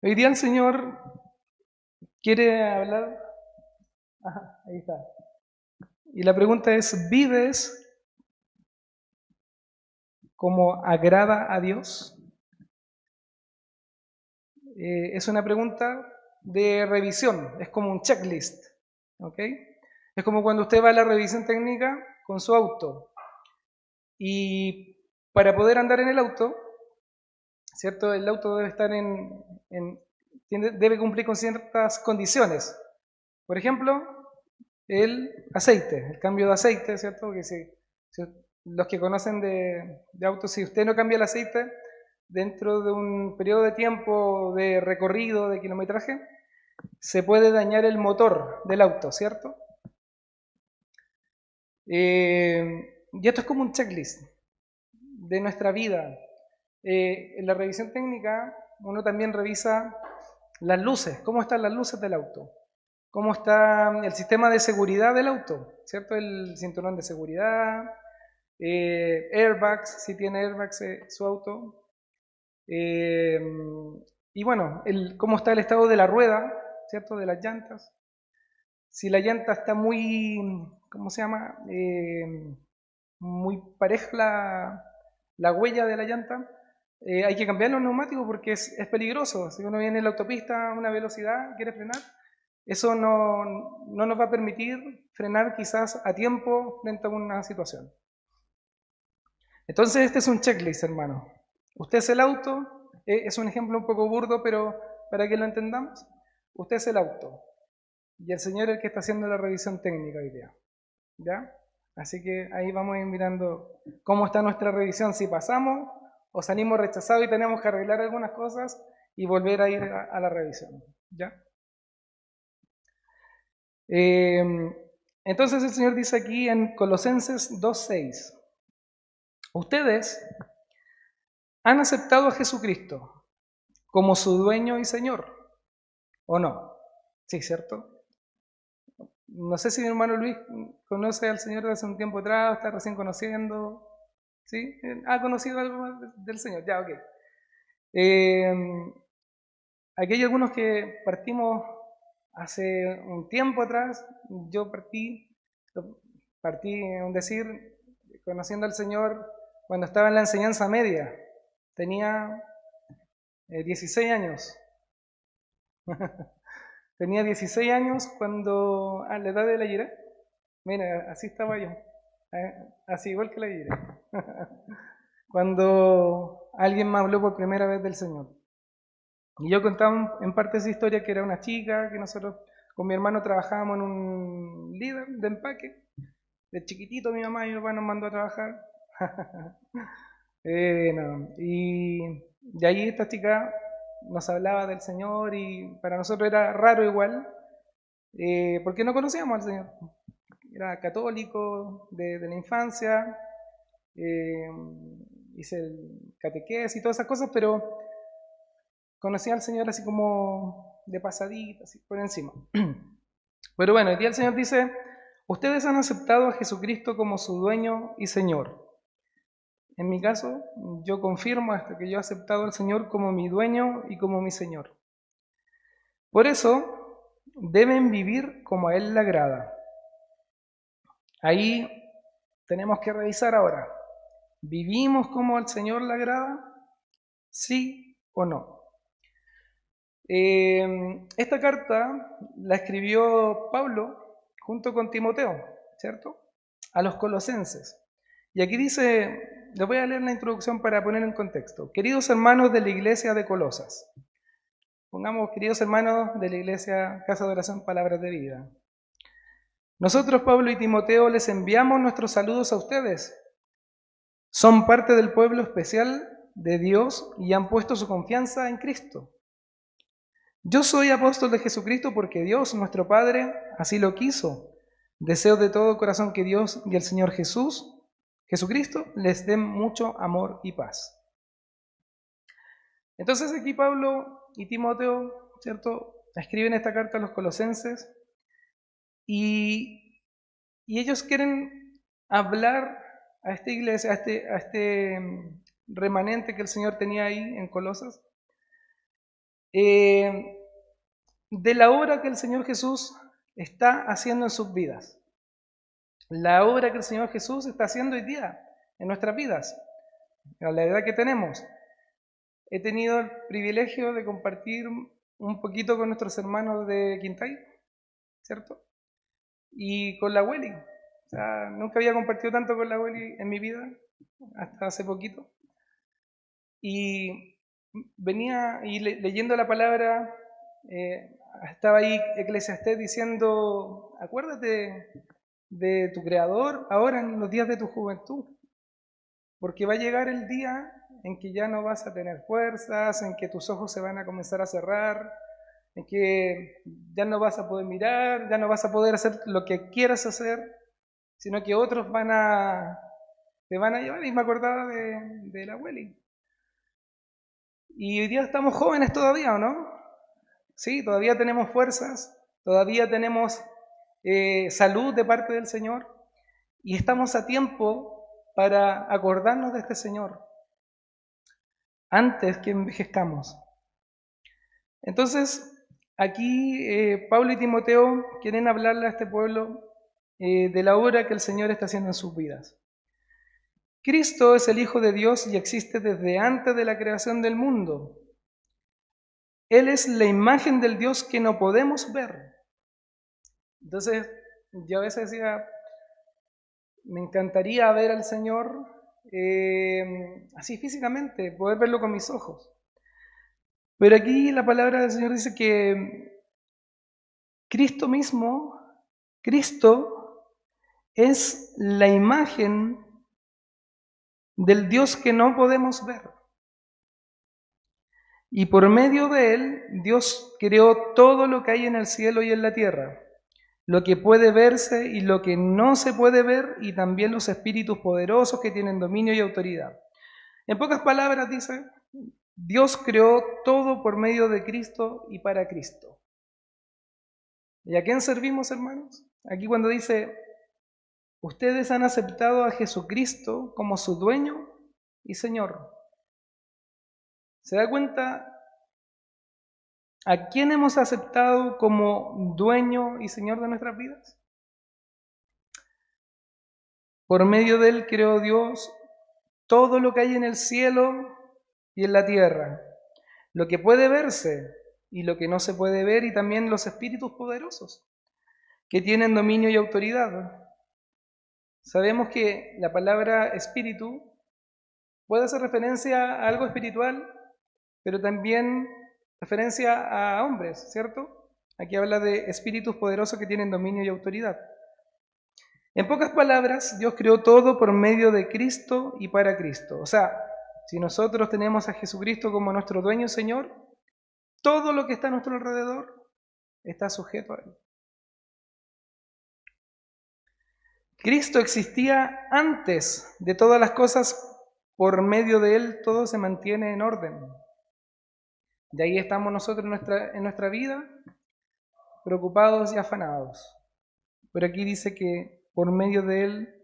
Hoy día el Señor quiere hablar. Ajá, ahí está. Y la pregunta es, ¿vives como agrada a Dios? Es una pregunta de revisión, es como un checklist, ¿ok? Es como cuando usted va a la revisión técnica con su auto y para poder andar en el auto, ¿cierto? El auto debe estar debe cumplir con ciertas condiciones. Por ejemplo, el aceite, el cambio de aceite, ¿cierto? Que si los que conocen de autos, si usted no cambia el aceite dentro de un periodo de tiempo de recorrido, de kilometraje, se puede dañar el motor del auto, ¿cierto? Y esto es como un checklist de nuestra vida. En la revisión técnica uno también revisa las luces, cómo están las luces del auto, cómo está el sistema de seguridad del auto, ¿cierto? El cinturón de seguridad, airbags, si tiene airbags su auto, eh, y bueno, cómo está el estado de la rueda, ¿cierto? De las llantas. Si la llanta está muy, ¿cómo se llama? Muy pareja la huella de la llanta, hay que cambiar los neumáticos porque es peligroso. Si uno viene en la autopista a una velocidad, quiere frenar, eso no nos va a permitir frenar quizás a tiempo frente a una situación. Entonces este es un checklist, hermano. Usted es el auto, es un ejemplo un poco burdo, pero para que lo entendamos, usted es el auto y el Señor es el que está haciendo la revisión técnica hoy día. ¿Ya? Así que ahí vamos a ir mirando cómo está nuestra revisión, si pasamos o salimos rechazados y tenemos que arreglar algunas cosas y volver a ir a la revisión. ¿Ya? Eh, entonces el Señor dice aquí en Colosenses 2:6, ustedes han aceptado a Jesucristo como su dueño y Señor, ¿o no? Sí, ¿cierto? No sé si mi hermano Luis conoce al Señor de hace un tiempo atrás, está recién conociendo, ¿sí? ¿Ha conocido algo más del Señor? Ya, ok. Eh, Aquí hay algunos que partimos hace un tiempo atrás, yo partí, un decir, conociendo al Señor cuando estaba en la enseñanza media, tenía 16 años. Tenía 16 años cuando, a la edad de la Yira, mira, así estaba yo, así igual que la Yira, cuando alguien me habló por primera vez del Señor. Y yo contaba en parte esa historia que era una chica, que nosotros con mi hermano trabajábamos en un líder de empaque. De chiquitito mi mamá y mi papá nos mandó a trabajar. No, y de ahí esta chica nos hablaba del Señor y para nosotros era raro igual, porque no conocíamos al Señor. Era católico de la infancia, eh, hice el catequesis y todas esas cosas, pero conocía al Señor así como de pasadita, así por encima. Pero bueno, el día el Señor dice, ustedes han aceptado a Jesucristo como su dueño y Señor. En mi caso, yo confirmo hasta que yo he aceptado al Señor como mi dueño y como mi Señor. Por eso, deben vivir como a Él le agrada. Ahí tenemos que revisar ahora. ¿Vivimos como al Señor le agrada? ¿Sí o no? Esta carta la escribió Pablo junto con Timoteo, ¿cierto? A los colosenses. Y aquí dice, les voy a leer la introducción para poner en contexto. Queridos hermanos de la iglesia de Colosas, pongamos queridos hermanos de la iglesia Casa de Oración Palabras de Vida. Nosotros, Pablo y Timoteo, les enviamos nuestros saludos a ustedes. Son parte del pueblo especial de Dios y han puesto su confianza en Cristo. Yo soy apóstol de Jesucristo porque Dios, nuestro Padre, así lo quiso. Deseo de todo corazón que Dios y el Señor Jesucristo, les den mucho amor y paz. Entonces aquí Pablo y Timoteo, ¿cierto?, escriben esta carta a los colosenses y ellos quieren hablar a esta iglesia, a este remanente que el Señor tenía ahí en Colosas, de la obra que el Señor Jesús está haciendo en sus vidas. La obra que el Señor Jesús está haciendo hoy día en nuestras vidas, a la edad que tenemos. He tenido el privilegio de compartir un poquito con nuestros hermanos de Quintay, ¿cierto? Y con la Welly. O sea, nunca había compartido tanto con la Welly en mi vida, hasta hace poquito. Y venía y leyendo la palabra, estaba ahí Eclesiastés diciendo, acuérdate de tu Creador ahora en los días de tu juventud, porque va a llegar el día en que ya no vas a tener fuerzas, en que tus ojos se van a comenzar a cerrar, en que ya no vas a poder mirar, ya no vas a poder hacer lo que quieras hacer, sino que otros te van a llevar. Y me acordaba de la Welly. Y hoy día estamos jóvenes todavía, ¿o no? Sí, todavía tenemos fuerzas, todavía tenemos salud de parte del Señor, y estamos a tiempo para acordarnos de este Señor antes que envejezcamos. Entonces, aquí Pablo y Timoteo quieren hablarle a este pueblo de la obra que el Señor está haciendo en sus vidas. Cristo es el Hijo de Dios y existe desde antes de la creación del mundo. Él es la imagen del Dios que no podemos ver. Entonces, yo a veces decía, me encantaría ver al Señor así físicamente, poder verlo con mis ojos. Pero aquí la palabra del Señor dice que Cristo mismo, Cristo es la imagen del Dios que no podemos ver. Y por medio de Él, Dios creó todo lo que hay en el cielo y en la tierra, lo que puede verse y lo que no se puede ver, y también los espíritus poderosos que tienen dominio y autoridad. En pocas palabras dice, Dios creó todo por medio de Cristo y para Cristo. ¿Y a quién servimos, hermanos? Aquí cuando dice, ustedes han aceptado a Jesucristo como su dueño y Señor. ¿Se da cuenta a quién hemos aceptado como dueño y Señor de nuestras vidas? Por medio de Él creó Dios todo lo que hay en el cielo y en la tierra, lo que puede verse y lo que no se puede ver, y también los espíritus poderosos que tienen dominio y autoridad. Sabemos que la palabra espíritu puede hacer referencia a algo espiritual, pero también referencia a hombres, ¿cierto? Aquí habla de espíritus poderosos que tienen dominio y autoridad. En pocas palabras, Dios creó todo por medio de Cristo y para Cristo. O sea, si nosotros tenemos a Jesucristo como nuestro dueño y Señor, todo lo que está a nuestro alrededor está sujeto a Él. Cristo existía antes de todas las cosas, por medio de Él todo se mantiene en orden. Y ahí estamos nosotros en nuestra vida, preocupados y afanados. Pero aquí dice que por medio de Él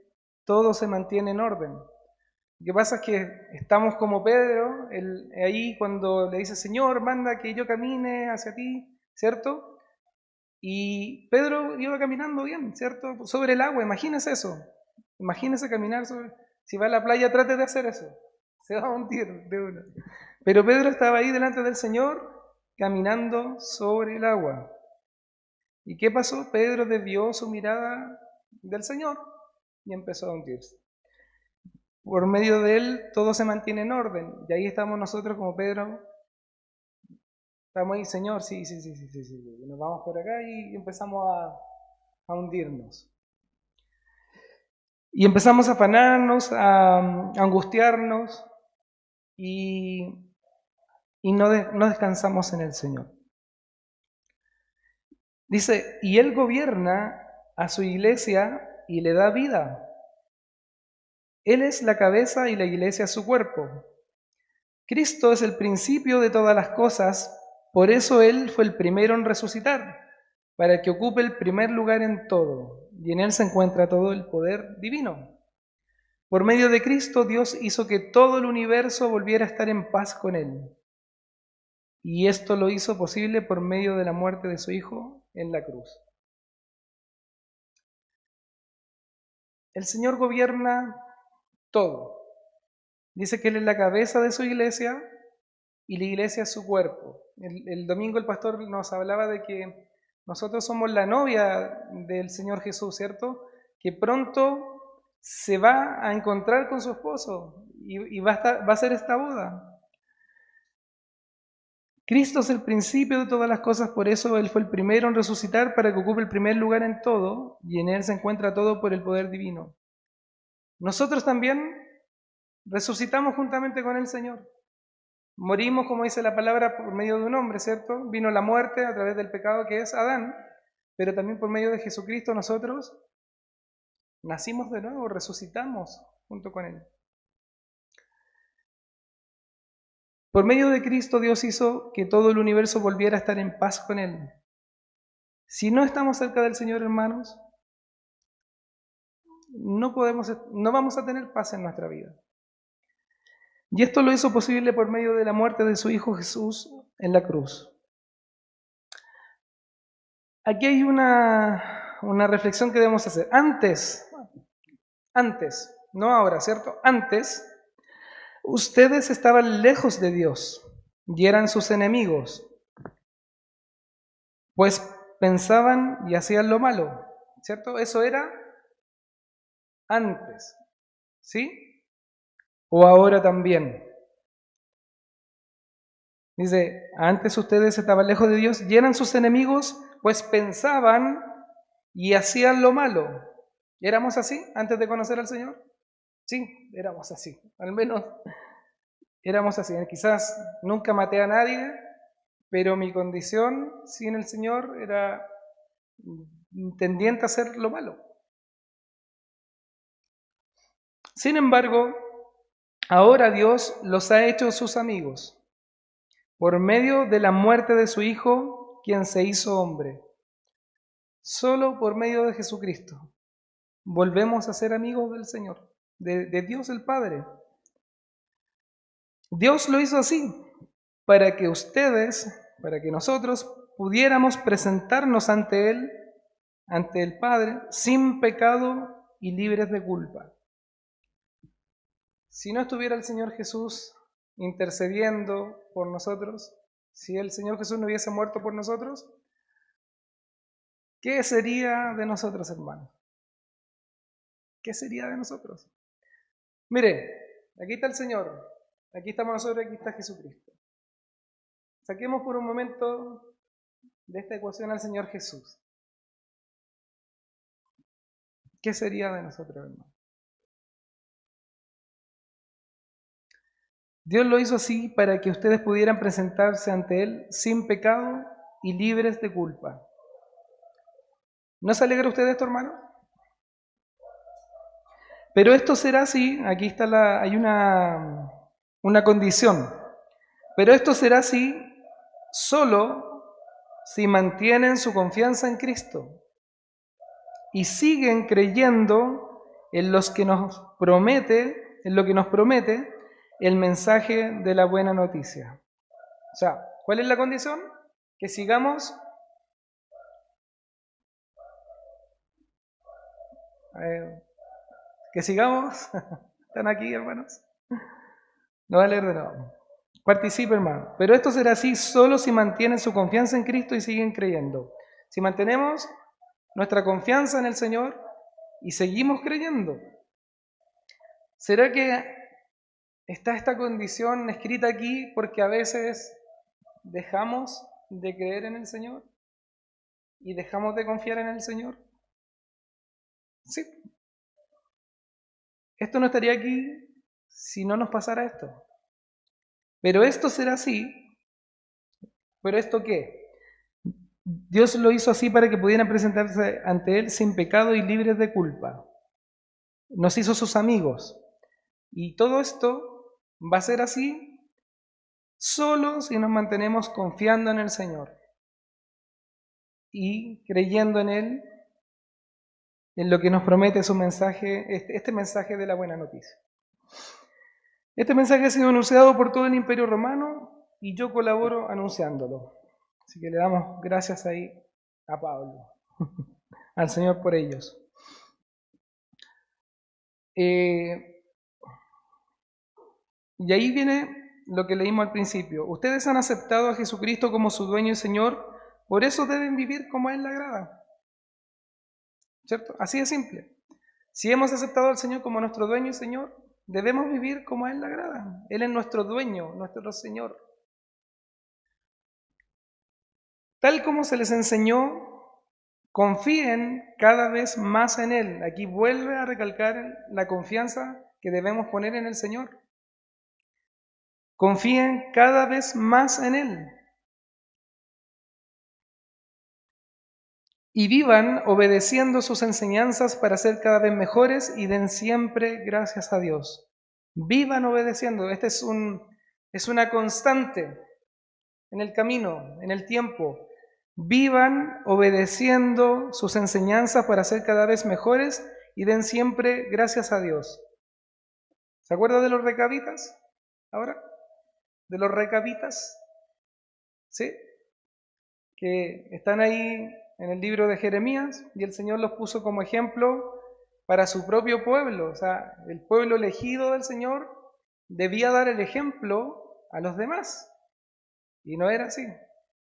todo se mantiene en orden. Lo que pasa es que estamos como Pedro, ahí cuando le dice, Señor, manda que yo camine hacia ti, ¿cierto? Y Pedro iba caminando bien, ¿cierto? Sobre el agua, imagínese eso. Imagínese caminar sobre... Si va a la playa, trate de hacer eso. Se va a hundir de una. Pero Pedro estaba ahí delante del Señor, caminando sobre el agua. ¿Y qué pasó? Pedro desvió su mirada del Señor y empezó a hundirse. Por medio de Él todo se mantiene en orden. Y ahí estamos nosotros como Pedro. Estamos ahí, Señor, sí. Nos vamos por acá y empezamos a hundirnos. Y empezamos a afanarnos, a angustiarnos y no descansamos en el Señor. Dice, y Él gobierna a su iglesia y le da vida. Él es la cabeza y la iglesia es su cuerpo. Cristo es el principio de todas las cosas, por eso Él fue el primero en resucitar, para que ocupe el primer lugar en todo, y en Él se encuentra todo el poder divino. Por medio de Cristo, Dios hizo que todo el universo volviera a estar en paz con Él. y esto lo hizo posible por medio de la muerte de su Hijo en la cruz. El Señor gobierna todo. Dice que Él es la cabeza de su iglesia y la iglesia es su cuerpo. El domingo el pastor nos hablaba de que nosotros somos la novia del Señor Jesús, ¿cierto? Que pronto se va a encontrar con su esposo y va a ser esta boda. Cristo es el principio de todas las cosas, por eso Él fue el primero en resucitar para que ocupe el primer lugar en todo, y en Él se encuentra todo por el poder divino. Nosotros también resucitamos juntamente con el Señor. Morimos, como dice la palabra, por medio de un hombre, ¿cierto? Vino la muerte a través del pecado que es Adán, pero también por medio de Jesucristo nosotros nacimos de nuevo, resucitamos junto con Él. Por medio de Cristo Dios hizo que todo el universo volviera a estar en paz con Él. Si no estamos cerca del Señor, hermanos, no vamos a tener paz en nuestra vida. Y esto lo hizo posible por medio de la muerte de su Hijo Jesús en la cruz. Aquí hay una reflexión que debemos hacer. Antes, no ahora, ¿cierto? Antes, ustedes estaban lejos de Dios y eran sus enemigos, pues pensaban y hacían lo malo, ¿cierto? Eso era antes, ¿sí? O ahora también. Dice, antes ustedes estaban lejos de Dios y eran sus enemigos, pues pensaban y hacían lo malo. ¿Éramos así antes de conocer al Señor? Sí, éramos así. Al menos éramos así. Quizás nunca maté a nadie, pero mi condición sin el Señor era tendiente a hacer lo malo. Sin embargo, ahora Dios los ha hecho sus amigos por medio de la muerte de su Hijo, quien se hizo hombre. Solo por medio de Jesucristo volvemos a ser amigos del Señor, de Dios el Padre. Dios lo hizo así, para que nosotros pudiéramos presentarnos ante Él, ante el Padre, sin pecado y libres de culpa. Si no estuviera el Señor Jesús intercediendo por nosotros, si el Señor Jesús no hubiese muerto por nosotros, ¿qué sería de nosotros, hermanos? ¿Qué sería de nosotros? Mire, aquí está el Señor, aquí estamos nosotros, aquí está Jesucristo. Saquemos por un momento de esta ecuación al Señor Jesús. ¿Qué sería de nosotros, hermanos? Dios lo hizo así para que ustedes pudieran presentarse ante Él sin pecado y libres de culpa. ¿No se alegra usted de esto, hermano? Pero esto será así, aquí está hay una condición, pero esto será así solo si mantienen su confianza en Cristo y siguen creyendo en lo que nos promete el mensaje de la buena noticia. O sea, ¿cuál es la condición? Que sigamos ¿están aquí, hermanos? No va a leer de nuevo. Participe, hermano. Pero esto será así solo si mantienen su confianza en Cristo y siguen creyendo. Si mantenemos nuestra confianza en el Señor y seguimos creyendo, ¿será que está esta condición escrita aquí porque a veces dejamos de creer en el Señor y dejamos de confiar en el Señor? Sí. Esto no estaría aquí si no nos pasara esto. Pero esto será así. ¿Pero esto qué? Dios lo hizo así para que pudieran presentarse ante Él sin pecado y libres de culpa. Nos hizo sus amigos. Y todo esto va a ser así solo si nos mantenemos confiando en el Señor y creyendo en Él, en lo que nos promete su mensaje, este mensaje de la buena noticia. Este mensaje ha sido anunciado por todo el Imperio Romano y yo colaboro anunciándolo. Así que le damos gracias ahí a Pablo, al Señor por ellos. Y ahí viene lo que leímos al principio. Ustedes han aceptado a Jesucristo como su dueño y Señor, por eso deben vivir como a Él le agrada. ¿Cierto? Así de simple. Si hemos aceptado al Señor como nuestro dueño y Señor, debemos vivir como a Él le agrada. Él es nuestro dueño, nuestro Señor. Tal como se les enseñó, confíen cada vez más en Él. Aquí vuelve a recalcar la confianza que debemos poner en el Señor. Confíen cada vez más en Él. Y vivan obedeciendo sus enseñanzas para ser cada vez mejores y den siempre gracias a Dios. Vivan obedeciendo. Esta es una constante en el camino, en el tiempo. Vivan obedeciendo sus enseñanzas para ser cada vez mejores y den siempre gracias a Dios. ¿Se acuerdan de los recabitas ahora? ¿De los recabitas? ¿Sí? Que están ahí en el libro de Jeremías y el Señor los puso como ejemplo para su propio pueblo. O sea, el pueblo elegido del Señor debía dar el ejemplo a los demás. Y no era así.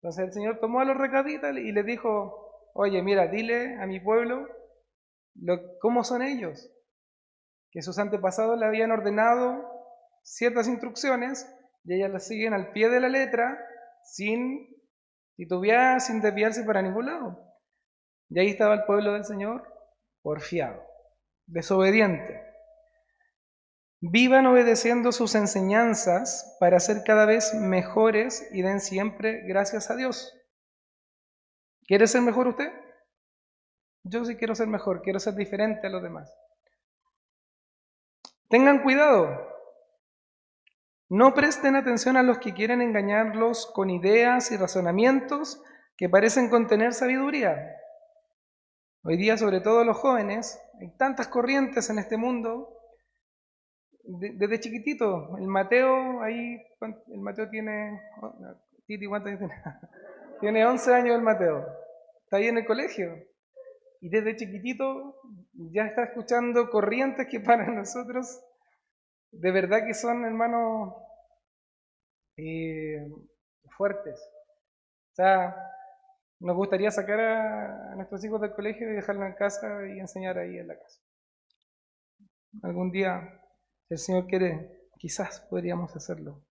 Entonces el Señor tomó a los recabitas y les dijo, oye, mira, dile a mi pueblo cómo son ellos. Que sus antepasados le habían ordenado ciertas instrucciones y ellas las siguen al pie de la letra sin titubear, sin desviarse para ningún lado. Y ahí estaba el pueblo del Señor porfiado, desobediente. Vivan obedeciendo sus enseñanzas para ser cada vez mejores y den siempre gracias a Dios. ¿Quiere ser mejor usted? Yo sí quiero ser mejor, quiero ser diferente a los demás. Tengan cuidado. No presten atención a los que quieren engañarlos con ideas y razonamientos que parecen contener sabiduría. Hoy día, sobre todo los jóvenes, hay tantas corrientes en este mundo. Desde chiquitito, el Mateo tiene, Titi, ¿cuántos años tiene? Tiene 11 años el Mateo, está ahí en el colegio, y desde chiquitito ya está escuchando corrientes que para nosotros, de verdad que son, hermanos, fuertes. O sea, nos gustaría sacar a nuestros hijos del colegio y dejarlos en casa y enseñar ahí en la casa. Algún día, si el Señor quiere, quizás podríamos hacerlo.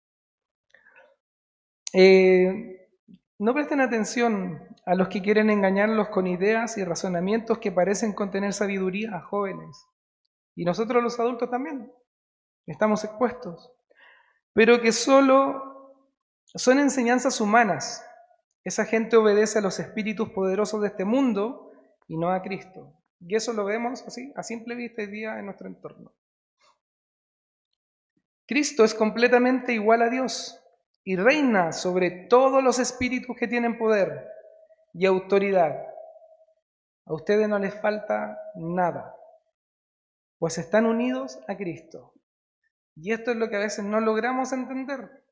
No presten atención a los que quieren engañarlos con ideas y razonamientos que parecen contener sabiduría a jóvenes. Y nosotros los adultos también estamos expuestos. Pero que solo son enseñanzas humanas. Esa gente obedece a los espíritus poderosos de este mundo y no a Cristo. Y eso lo vemos así, a simple vista hoy día en nuestro entorno. Cristo es completamente igual a Dios y reina sobre todos los espíritus que tienen poder y autoridad. A ustedes no les falta nada, pues están unidos a Cristo. Y esto es lo que a veces no logramos entender.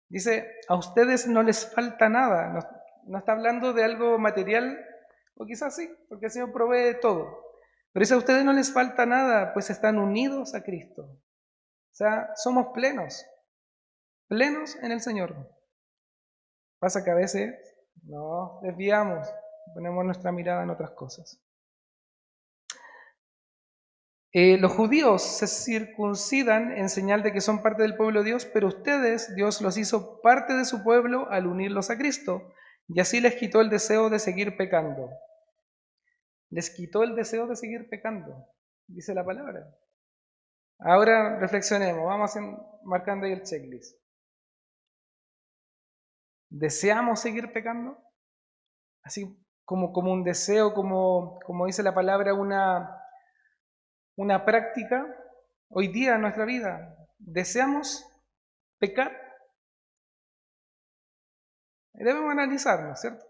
Dice, a ustedes no les falta nada. No está hablando de algo material, o quizás sí, porque el Señor provee todo. Pero dice, a ustedes no les falta nada, pues están unidos a Cristo. O sea, somos plenos en el Señor. Pasa que a veces nos desviamos, ponemos nuestra mirada en otras cosas. Los judíos se circuncidan en señal de que son parte del pueblo de Dios, pero ustedes, Dios los hizo parte de su pueblo al unirlos a Cristo, y así les quitó el deseo de seguir pecando. Les quitó el deseo de seguir pecando, dice la palabra. Ahora reflexionemos, vamos marcando ahí el checklist. ¿Deseamos seguir pecando? Así como un deseo, como dice la palabra, una práctica hoy día en nuestra vida. ¿Deseamos pecar? Debemos analizarnos, ¿cierto?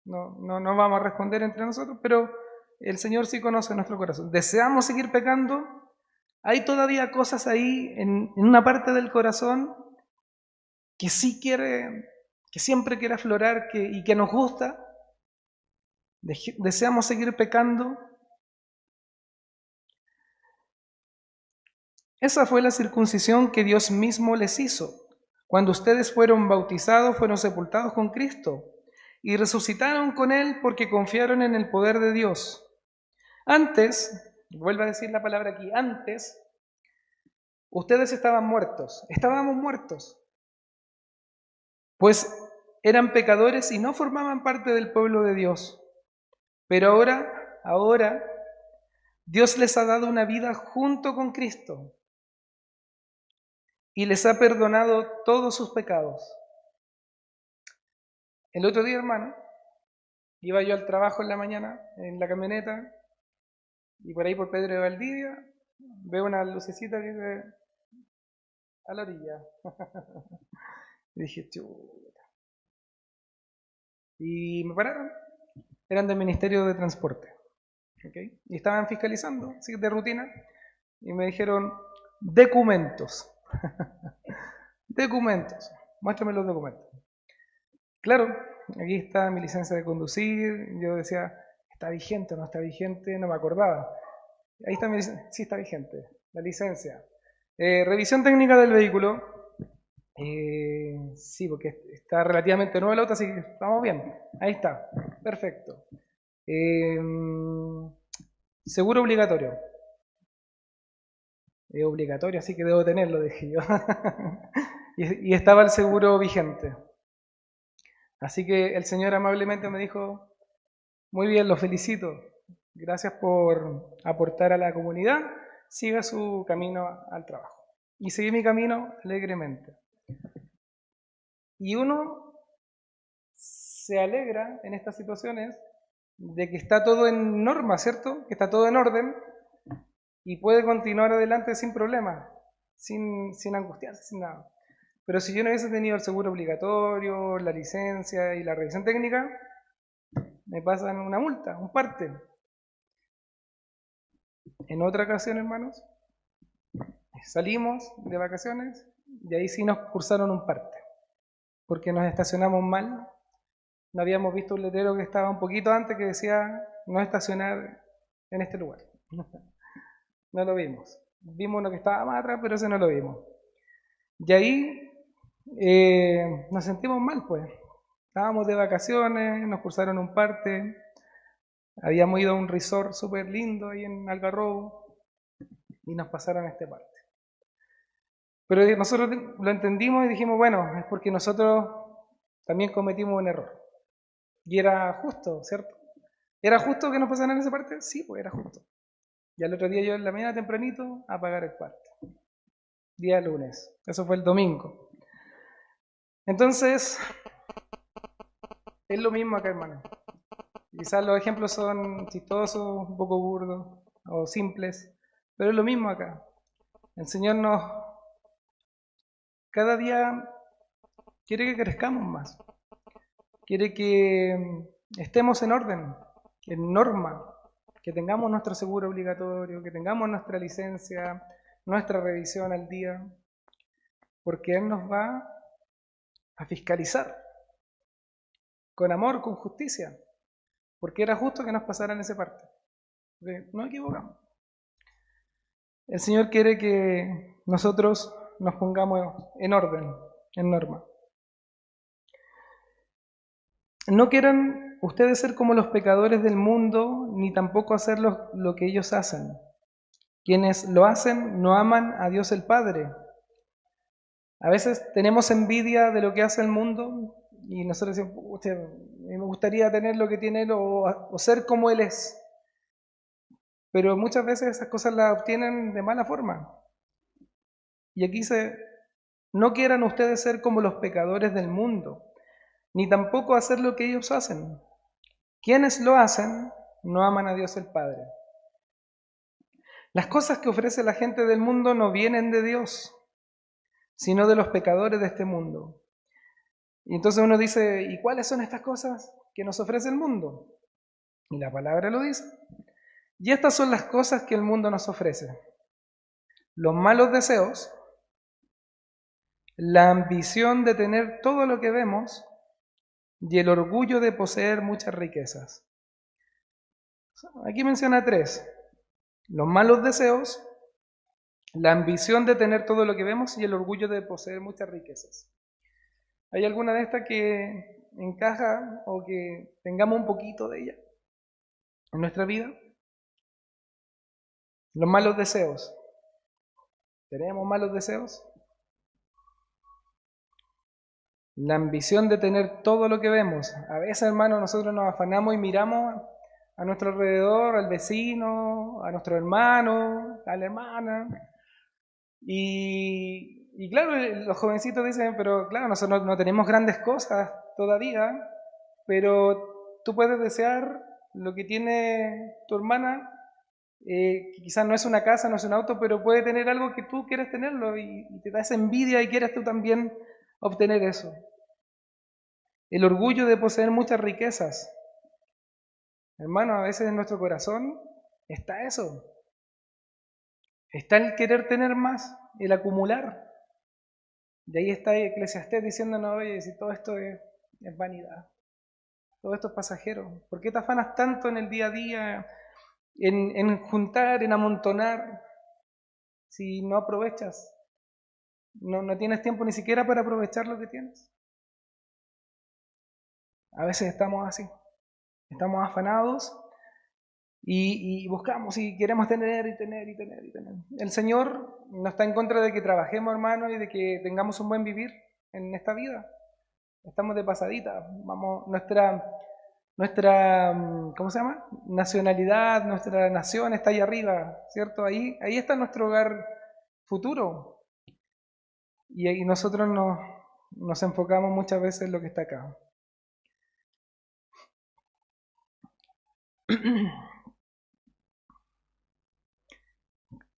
No vamos a responder entre nosotros, pero el Señor sí conoce nuestro corazón. ¿Deseamos seguir pecando? Hay todavía cosas ahí en una parte del corazón que sí quiere, que siempre quiere aflorar y que nos gusta, deseamos seguir pecando. Esa fue la circuncisión que Dios mismo les hizo. Cuando ustedes fueron bautizados, fueron sepultados con Cristo y resucitaron con Él porque confiaron en el poder de Dios. Antes, vuelvo a decir la palabra aquí, antes, ustedes estaban muertos, estábamos muertos, pues eran pecadores y no formaban parte del pueblo de Dios. Pero ahora, Dios les ha dado una vida junto con Cristo y les ha perdonado todos sus pecados. El otro día, hermano, iba yo al trabajo en la mañana, en la camioneta, y por ahí por Pedro de Valdivia, veo una lucecita que dice a la orilla. Y dije, chuta. Y me pararon. Eran del Ministerio de Transporte. ¿Okay? Y estaban fiscalizando, así de rutina, y me dijeron, documentos. Documentos. Muéstrame los documentos. Claro, aquí está mi licencia de conducir. Yo decía, ¿está vigente o no está vigente? No me acordaba. Ahí está mi licencia. Sí, está vigente. La licencia. Revisión técnica del vehículo. Sí, porque está relativamente nuevo el auto, así que vamos bien. Ahí está. Perfecto. Seguro obligatorio. Es obligatorio, así que debo tenerlo, dije yo. y estaba el seguro vigente. Así que el Señor amablemente me dijo, muy bien, lo felicito. Gracias por aportar a la comunidad. Siga su camino al trabajo. Y seguí mi camino alegremente. Y uno se alegra en estas situaciones de que está todo en norma, ¿cierto? Que está todo en orden y puede continuar adelante sin problema, sin angustiarse, sin nada. Pero si yo no hubiese tenido el seguro obligatorio, la licencia y la revisión técnica, me pasan una multa, un parte. En otra ocasión, hermanos, salimos de vacaciones y ahí sí nos cursaron un parte, porque nos estacionamos mal. No habíamos visto un letrero que estaba un poquito antes que decía no estacionar en este lugar. No lo vimos. Vimos uno que estaba más atrás, pero ese no lo vimos. Y ahí nos sentimos mal, pues. Estábamos de vacaciones, nos cursaron un parte. Habíamos ido a un resort súper lindo ahí en Algarrobo y nos pasaron este parte. Pero nosotros lo entendimos y dijimos, bueno, es porque nosotros también cometimos un error. Y era justo, ¿cierto? ¿Era justo que nos pasaran esa parte? Sí, pues era justo. Y al otro día yo en la mañana tempranito a pagar el parte. Día lunes. Eso fue el domingo. Entonces, es lo mismo acá, hermano. Quizás los ejemplos son chistosos, un poco burdos o simples, pero es lo mismo acá. El Señor cada día quiere que crezcamos más. Quiere que estemos en orden, en norma, que tengamos nuestro seguro obligatorio, que tengamos nuestra licencia, nuestra revisión al día, porque Él nos va a fiscalizar con amor, con justicia, porque era justo que nos pasaran esa parte. No equivocamos. El Señor quiere que nosotros nos pongamos en orden, en norma. No quieran ustedes ser como los pecadores del mundo, ni tampoco hacer lo que ellos hacen. Quienes lo hacen no aman a Dios el Padre. A veces tenemos envidia de lo que hace el mundo y nosotros decimos, me gustaría tener lo que tiene Él o ser como Él es. Pero muchas veces esas cosas las obtienen de mala forma. Y aquí dice, no quieran ustedes ser como los pecadores del mundo, ni tampoco hacer lo que ellos hacen. Quienes lo hacen no aman a Dios el Padre. Las cosas que ofrece la gente del mundo no vienen de Dios, sino de los pecadores de este mundo. Y entonces uno dice, ¿y cuáles son estas cosas que nos ofrece el mundo? Y la palabra lo dice. Y estas son las cosas que el mundo nos ofrece. Los malos deseos, la ambición de tener todo lo que vemos y el orgullo de poseer muchas riquezas. Aquí menciona 3. Los malos deseos, la ambición de tener todo lo que vemos y el orgullo de poseer muchas riquezas. ¿Hay alguna de estas que encaja o que tengamos un poquito de ella en nuestra vida? Los malos deseos. ¿Tenemos malos deseos? La ambición de tener todo lo que vemos. A veces, hermanos, nosotros nos afanamos y miramos a nuestro alrededor, al vecino, a nuestro hermano, a la hermana. Y claro, los jovencitos dicen, pero claro, nosotros no tenemos grandes cosas todavía, pero tú puedes desear lo que tiene tu hermana, que quizás no es una casa, no es un auto, pero puede tener algo que tú quieres tenerlo y te da esa envidia y quieres tú también obtener eso. El orgullo de poseer muchas riquezas. Hermano, a veces en nuestro corazón está eso. Está el querer tener más, el acumular. Y ahí está Eclesiastés diciéndonos, oye, si todo esto es vanidad, todo esto es pasajero, ¿por qué te afanas tanto en el día a día, en juntar, en amontonar, si no aprovechas? No tienes tiempo ni siquiera para aprovechar lo que tienes. A veces estamos así, estamos afanados y buscamos y queremos tener y tener y tener y tener. El Señor no está en contra de que trabajemos, hermano, y de que tengamos un buen vivir en esta vida. Estamos de pasadita, vamos, nuestra, ¿cómo se llama? Nacionalidad, nuestra nación está ahí arriba, ¿cierto? Ahí está nuestro hogar futuro. Y ahí nosotros nos enfocamos muchas veces en lo que está acá.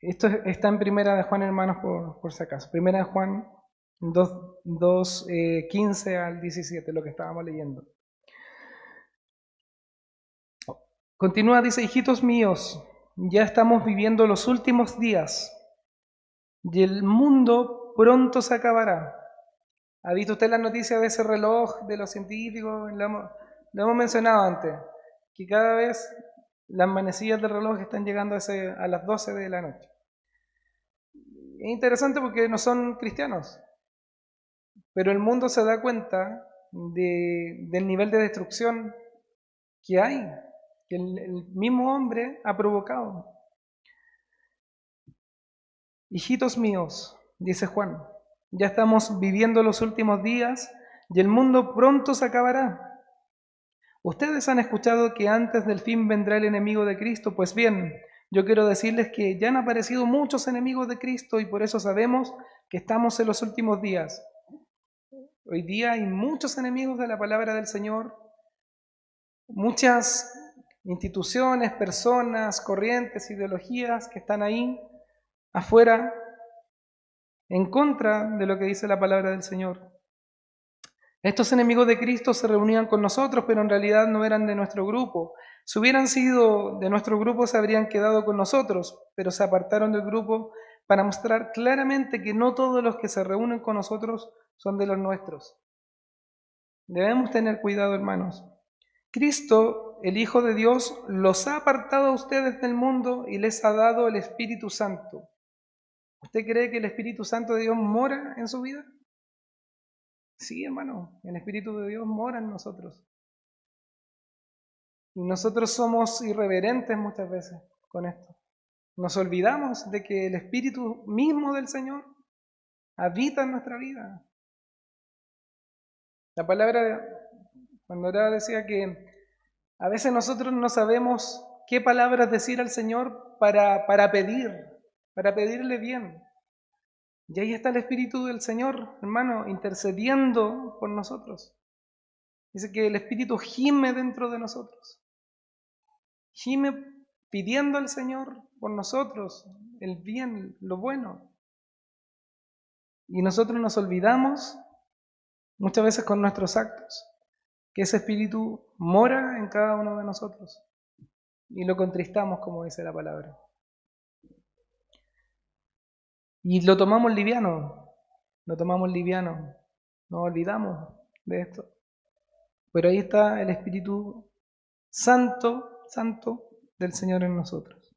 Esto está en Primera de Juan, hermanos, por si acaso. Primera de Juan 2, 15 al 17, lo que estábamos leyendo. Continúa, dice, hijitos míos, ya estamos viviendo los últimos días y el mundo pronto se acabará. ¿Ha visto usted la noticia de ese reloj de los científicos? Lo hemos mencionado antes, que cada vez las manecillas del reloj están llegando a las 12 de la noche. Es interesante porque no son cristianos, pero el mundo se da cuenta del nivel de destrucción que hay, que el mismo hombre ha provocado. Hijitos míos, dice Juan, ya estamos viviendo los últimos días y el mundo pronto se acabará. Ustedes han escuchado que antes del fin vendrá el enemigo de Cristo. Pues bien, yo quiero decirles que ya han aparecido muchos enemigos de Cristo y por eso sabemos que estamos en los últimos días. Hoy día hay muchos enemigos de la palabra del Señor, muchas instituciones, personas, corrientes, ideologías que están ahí afuera en contra de lo que dice la palabra del Señor. Estos enemigos de Cristo se reunían con nosotros, pero en realidad no eran de nuestro grupo. Si hubieran sido de nuestro grupo, se habrían quedado con nosotros, pero se apartaron del grupo para mostrar claramente que no todos los que se reúnen con nosotros son de los nuestros. Debemos tener cuidado, hermanos. Cristo, el Hijo de Dios, los ha apartado a ustedes del mundo y les ha dado el Espíritu Santo. ¿Usted cree que el Espíritu Santo de Dios mora en su vida? Sí, hermano, el Espíritu de Dios mora en nosotros. Y nosotros somos irreverentes muchas veces con esto. Nos olvidamos de que el Espíritu mismo del Señor habita en nuestra vida. La palabra, cuando oraba, decía que a veces nosotros no sabemos qué palabras decir al Señor para pedirle bien. Y ahí está el Espíritu del Señor, hermano, intercediendo por nosotros. Dice que el Espíritu gime dentro de nosotros. Gime pidiendo al Señor por nosotros el bien, lo bueno. Y nosotros nos olvidamos muchas veces con nuestros actos que ese Espíritu mora en cada uno de nosotros. Y lo contristamos, como dice la palabra. Y lo tomamos liviano. lo tomamos liviano, nos olvidamos de esto. Pero ahí está el Espíritu Santo, Santo del Señor en nosotros.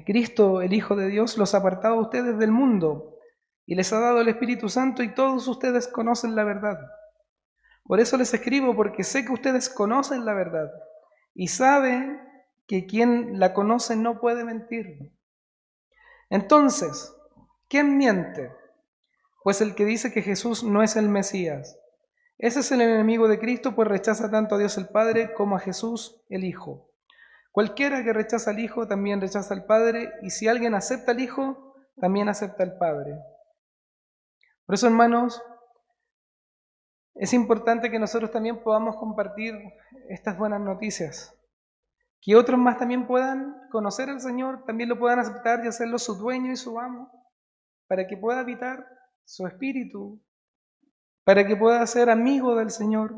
Cristo, el Hijo de Dios, los ha apartado a ustedes del mundo y les ha dado el Espíritu Santo y todos ustedes conocen la verdad. Por eso les escribo, porque sé que ustedes conocen la verdad y saben que quien la conoce no puede mentir. Entonces, ¿quién miente? Pues el que dice que Jesús no es el Mesías. Ese es el enemigo de Cristo, pues rechaza tanto a Dios el Padre como a Jesús el Hijo. Cualquiera que rechaza al Hijo también rechaza al Padre, y si alguien acepta al Hijo, también acepta al Padre. Por eso, hermanos, es importante que nosotros también podamos compartir estas buenas noticias. Que otros más también puedan conocer al Señor, también lo puedan aceptar y hacerlo su dueño y su amo, para que pueda habitar su espíritu, para que pueda ser amigo del Señor,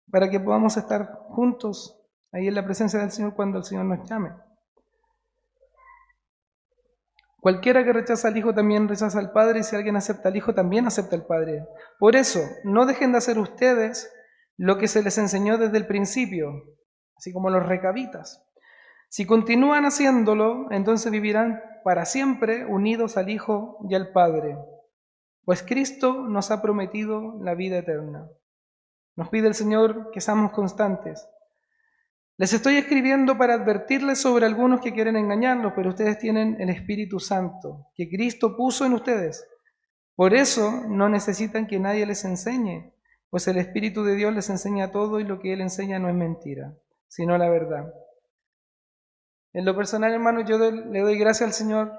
para que podamos estar juntos ahí en la presencia del Señor cuando el Señor nos llame. Cualquiera que rechaza al Hijo también rechaza al Padre, y si alguien acepta al Hijo también acepta al Padre. Por eso, no dejen de hacer ustedes lo que se les enseñó desde el principio, así como los recabitas. Si continúan haciéndolo, entonces vivirán para siempre unidos al Hijo y al Padre, pues Cristo nos ha prometido la vida eterna. Nos pide el Señor que seamos constantes. Les estoy escribiendo para advertirles sobre algunos que quieren engañarlos, pero ustedes tienen el Espíritu Santo, que Cristo puso en ustedes. Por eso no necesitan que nadie les enseñe, pues el Espíritu de Dios les enseña todo y lo que Él enseña no es mentira, sino la verdad. En lo personal, hermano, yo le doy gracias al Señor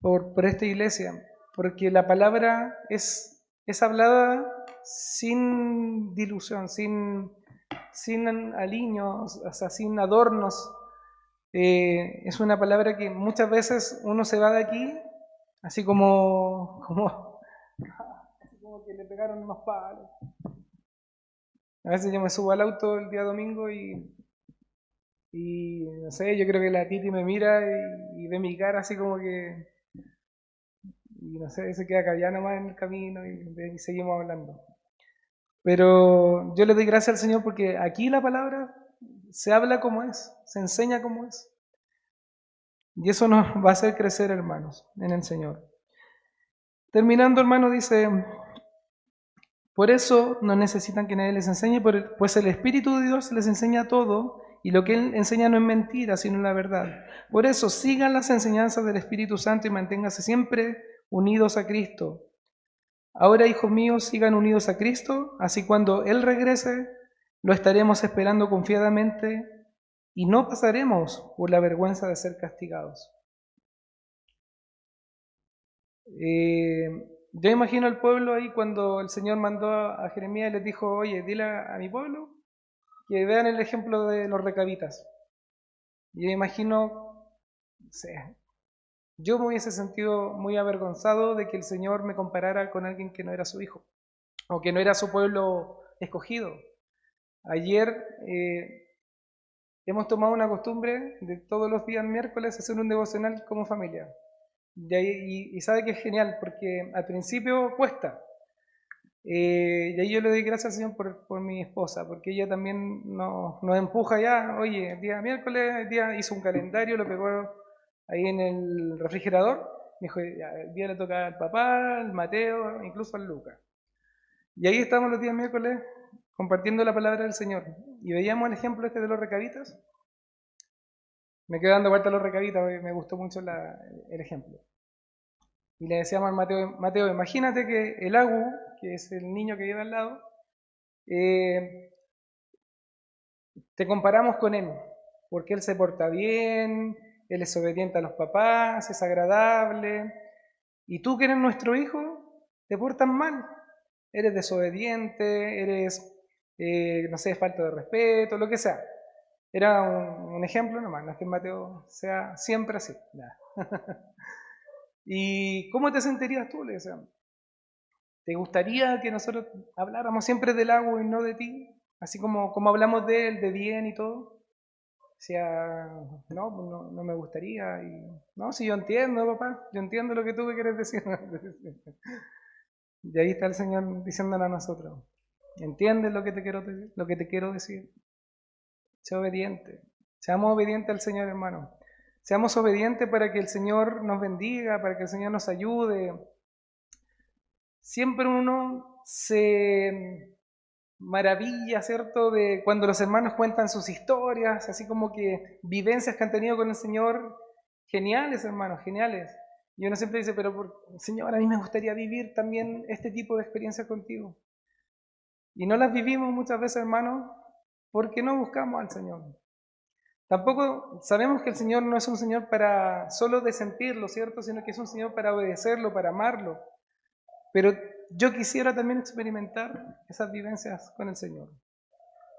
por esta iglesia, porque la palabra es hablada sin dilución, sin aliños, o sea, sin adornos. Es una palabra que muchas veces uno se va de aquí así como que le pegaron unos palos. A veces yo me subo al auto el día domingo y no sé, yo creo que la Titi me mira y ve mi cara así como que, y no sé, se queda callada nomás en el camino y seguimos hablando. Pero yo le doy gracias al Señor porque aquí la palabra se habla como es, se enseña como es. Y eso nos va a hacer crecer, hermanos, en el Señor. Terminando, hermano, dice, por eso no necesitan que nadie les enseñe, pues el Espíritu de Dios les enseña todo, y lo que Él enseña no es mentira, sino la verdad. Por eso sigan las enseñanzas del Espíritu Santo y manténganse siempre unidos a Cristo. Ahora, hijos míos, sigan unidos a Cristo, así cuando Él regrese, lo estaremos esperando confiadamente y no pasaremos por la vergüenza de ser castigados. Yo imagino al pueblo ahí cuando el Señor mandó a Jeremías y les dijo, oye, dile a mi pueblo que vean el ejemplo de los recabitas. Yo imagino, no sé, yo me hubiese sentido muy avergonzado de que el Señor me comparara con alguien que no era su hijo, o que no era su pueblo escogido. Ayer hemos tomado una costumbre de todos los días miércoles hacer un devocional como familia. Y sabe que es genial, porque al principio cuesta. Y ahí yo le doy gracias al Señor por mi esposa, porque ella también nos empuja ya. Oye, el día miércoles, el día hizo un calendario, lo pegó ahí en el refrigerador. Me dijo, ya, el día le toca al papá, al Mateo, incluso al Lucas. Y ahí estamos los días miércoles compartiendo la palabra del Señor. Y veíamos el ejemplo este de los recabitas. Me quedé dando vuelta a los recabitas porque me gustó mucho el ejemplo. Y le decíamos al Mateo, imagínate que el Agu, que es el niño que vive al lado, te comparamos con él, porque él se porta bien, él es obediente a los papás, es agradable, y tú que eres nuestro hijo, te portas mal, eres desobediente, eres, no sé, falta de respeto, lo que sea. Era un ejemplo nomás, no es que Mateo sea siempre así. ¿Y cómo te sentirías tú? Le decían. ¿Te gustaría que nosotros habláramos siempre del agua y no de ti? Así como hablamos de él, de bien y todo. Decía, no me gustaría. No, si yo entiendo, papá, yo entiendo lo que tú me quieres decir. Y ahí está el Señor diciéndole a nosotros, ¿entiendes lo que te quiero decir? Sé obediente. Seamos obedientes al Señor, hermano. Seamos obedientes para que el Señor nos bendiga, para que el Señor nos ayude. Siempre uno se maravilla, ¿cierto?, de cuando los hermanos cuentan sus historias, así como que vivencias que han tenido con el Señor. Geniales, hermanos, geniales. Y uno siempre dice, pero Señor, a mí me gustaría vivir también este tipo de experiencias contigo. Y no las vivimos muchas veces, hermanos, porque no buscamos al Señor. Tampoco sabemos que el Señor no es un Señor para solo de sentirlo, ¿cierto? Sino que es un Señor para obedecerlo, para amarlo. Pero yo quisiera también experimentar esas vivencias con el Señor.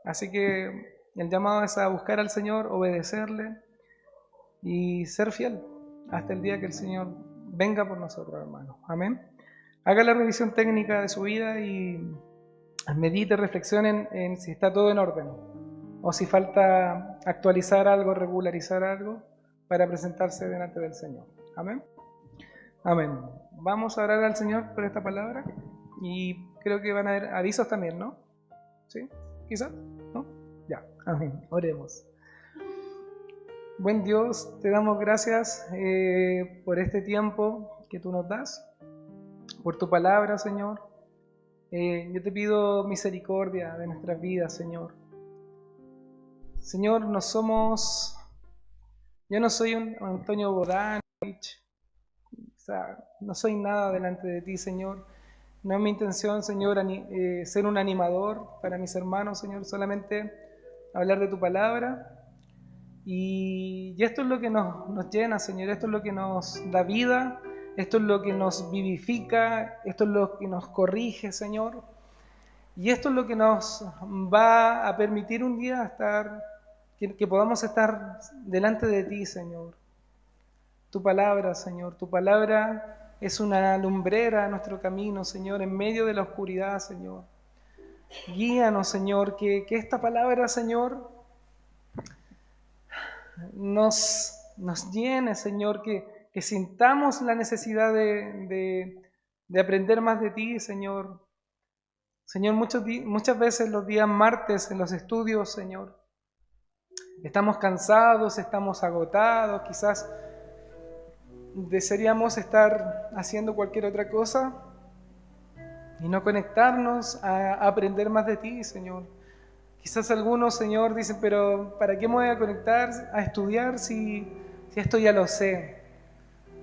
Así que el llamado es a buscar al Señor, obedecerle y ser fiel hasta el día que el Señor venga por nosotros, hermanos. Amén. Haga la revisión técnica de su vida y medite, reflexione en si está todo en orden o si falta actualizar algo, regularizar algo para presentarse delante del Señor. Amén. Amén. Vamos a orar al Señor por esta palabra y creo que van a haber avisos también, ¿no? ¿Sí? ¿Quizás? ¿No? Ya. Amén. Oremos. Buen Dios, te damos gracias por este tiempo que tú nos das, por tu palabra, Señor. Yo te pido misericordia de nuestras vidas, Señor. Señor, yo no soy un Antonio Bodanovich, no soy nada delante de ti, Señor. No es mi intención, Señor, ser un animador para mis hermanos, Señor, solamente hablar de tu palabra. Y esto es lo que nos llena, Señor, esto es lo que nos da vida, esto es lo que nos vivifica, esto es lo que nos corrige, Señor. Y esto es lo que nos va a permitir un día que podamos estar delante de ti, Señor. Tu palabra, Señor, tu palabra es una lumbrera a nuestro camino, Señor, en medio de la oscuridad, Señor. Guíanos, Señor, que esta palabra, Señor, nos llene, Señor, que sintamos la necesidad de aprender más de ti, Señor. Señor, muchas veces los días martes en los estudios, Señor, estamos cansados, estamos agotados, quizás desearíamos estar haciendo cualquier otra cosa y no conectarnos a aprender más de ti, Señor. Quizás algunos, Señor, dicen, pero ¿para qué me voy a conectar a estudiar si esto ya lo sé?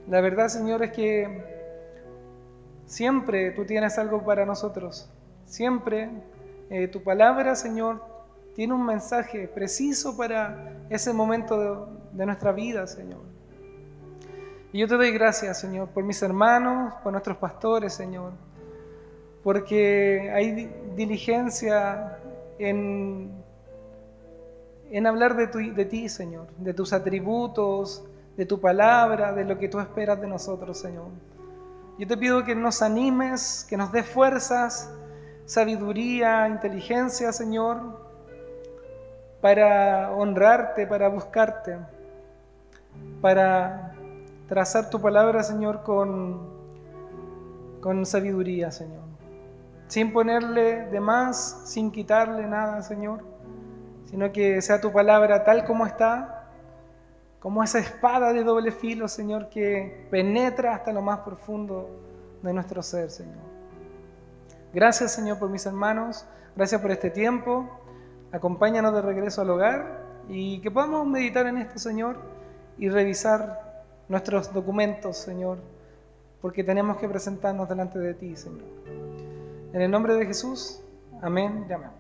La verdad, Señor, es que siempre tú tienes algo para nosotros. Siempre tu palabra, Señor, tiene un mensaje preciso para ese momento de nuestra vida, Señor. Y yo te doy gracias, Señor, por mis hermanos, por nuestros pastores, Señor, porque hay diligencia en hablar de ti, Señor, de tus atributos, de tu palabra, de lo que tú esperas de nosotros, Señor. Yo te pido que nos animes, que nos des fuerzas, sabiduría, inteligencia, Señor, para honrarte, para buscarte, para trazar tu palabra, Señor, con sabiduría, Señor. Sin ponerle de más, sin quitarle nada, Señor, sino que sea tu palabra tal como está, como esa espada de doble filo, Señor, que penetra hasta lo más profundo de nuestro ser, Señor. Gracias, Señor, por mis hermanos, gracias por este tiempo. Acompáñanos de regreso al hogar y que podamos meditar en esto, Señor, y revisar nuestros documentos, Señor, porque tenemos que presentarnos delante de ti, Señor. En el nombre de Jesús, amén y amén.